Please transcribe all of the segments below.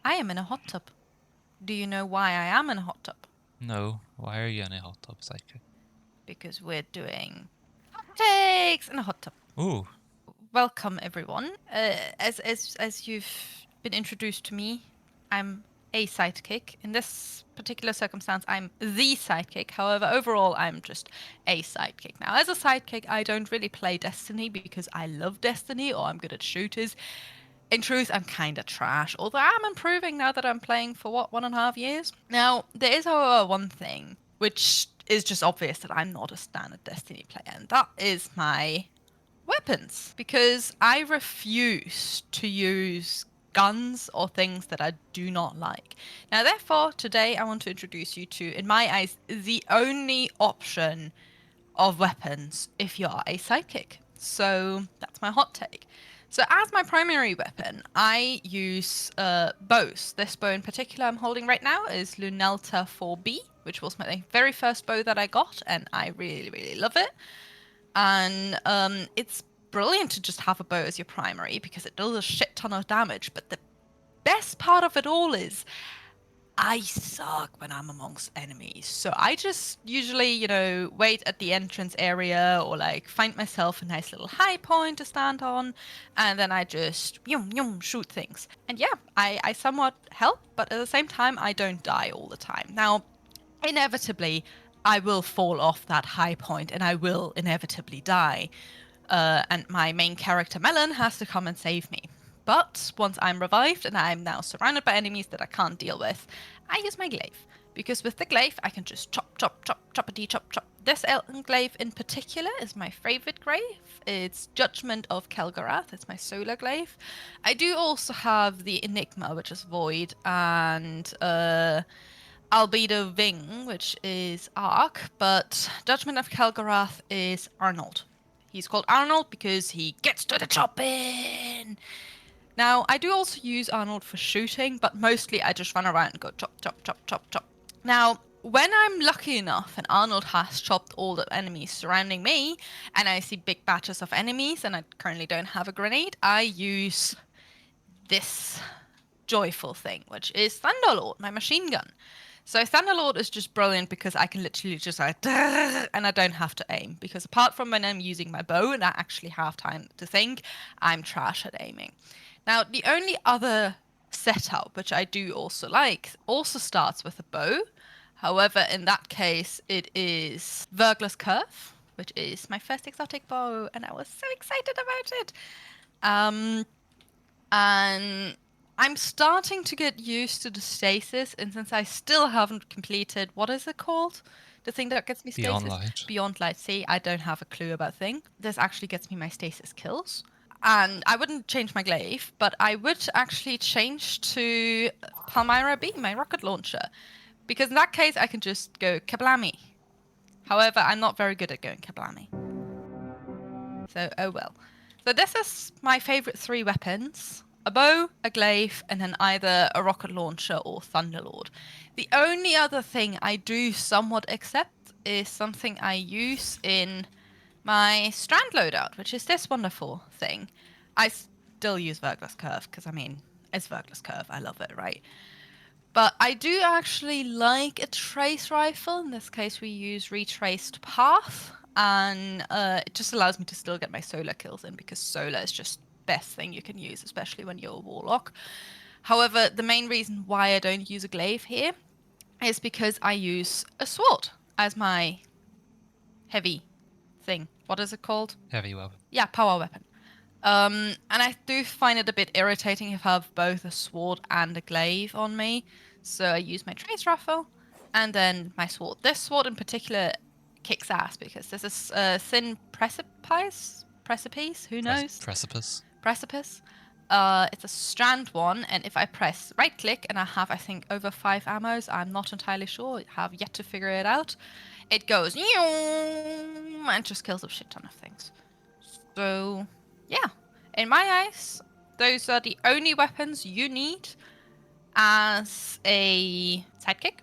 I am in a hot tub. Do you know why I am in a hot tub? No, why are you in a hot tub, Sidekick? Because we're doing hot takes in a hot tub. Ooh, Welcome everyone. As you've been introduced to me, I'm a sidekick. In this particular circumstance, I'm the sidekick. However, overall, I'm just a sidekick. Now, as a sidekick, I don't really play Destiny because I love Destiny or I'm good at shooters. In truth, I'm kind of trash, although I'm improving now that I'm playing for what, 1.5 years? Now, there is, however, one thing which is just obvious that I'm not a standard Destiny player, and that is my weapons. Because I refuse to use guns or things that I do not like. Now, therefore, today I want to introduce you to, in my eyes, the only option of weapons if you're a sidekick. So that's my hot take. So as my primary weapon, I use bows. This bow in particular I'm holding right now is Lunelta 4B, which was my very first bow that I got, and I really, really love it. And it's brilliant to just have a bow as your primary because it does a shit ton of damage. But the best part of it all is I suck when I'm amongst enemies. So I just usually, wait at the entrance area or like find myself a nice little high point to stand on. And then I just shoot things. And yeah, I somewhat help, but at the same time, I don't die all the time. Now, inevitably, I will fall off that high point and I will inevitably die. And my main character, Melon, has to come and save me. But once I'm revived and I'm now surrounded by enemies that I can't deal with, I use my glaive. Because with the glaive, I can just chop, chop, chop, choppity, chop, chop. This glaive in particular is my favorite glaive. It's Judgment of Kelgarath. It's my solar glaive. I do also have the Enigma, which is Void, and Albedo Ving, which is Arc, but Judgment of Kelgarath is Arnold. He's called Arnold because he gets to the chopping. Now, I do also use Arnold for shooting, but mostly I just run around and go chop, chop, chop, chop, chop. Now, when I'm lucky enough and Arnold has chopped all the enemies surrounding me, and I see big batches of enemies, and I currently don't have a grenade, I use this joyful thing, which is Thunderlord, my machine gun. So Thunderlord is just brilliant because I can literally just like, and I don't have to aim. Because apart from when I'm using my bow and I actually have time to think, I'm trash at aiming. Now, the only other setup, which I do also like, also starts with a bow. However, in that case, it is Vergla's Curve, which is my first exotic bow, and I was so excited about it. And I'm starting to get used to the stasis, and since I still haven't completed, what is it called? The thing that gets me Beyond stasis? Light. Beyond Light. See, I don't have a clue about thing. This actually gets me my stasis kills. And I wouldn't change my glaive, but I would actually change to Palmyra B, my rocket launcher. Because in that case, I can just go kablammy. However, I'm not very good at going kablammy. So, oh well. So this is my favorite three weapons. A bow, a glaive, and then either a rocket launcher or Thunderlord. The only other thing I do somewhat accept is something I use in my strand loadout, which is this wonderful thing. I still use Vergla's Curve, because I mean, it's Vergla's Curve. I love it, right? But I do actually like a trace rifle. In this case, we use retraced path, and it just allows me to still get my solar kills in because solar is just best thing you can use, especially when you're a warlock. However, the main reason why I don't use a glaive here is because I use a sword as my heavy thing. What is it called? Heavy weapon. Yeah, power weapon. And I do find it a bit irritating if I have both a sword and a glaive on me. So I use my trace rifle and then my sword. This sword in particular kicks ass because this is a thin precipice. Who knows? Precipice. Precipice. It's a strand one, and if I press right click and I have, I think, over 5 ammos, I'm not entirely sure. I have yet to figure it out. It goes and just kills a shit ton of things. So, yeah, in my eyes, those are the only weapons you need as a sidekick.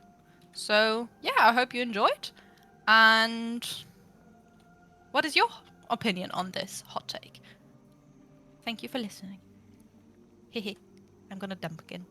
So, yeah, I hope you enjoyed. And what is your opinion on this hot take? Thank you for listening. Hehe, I'm gonna dump again.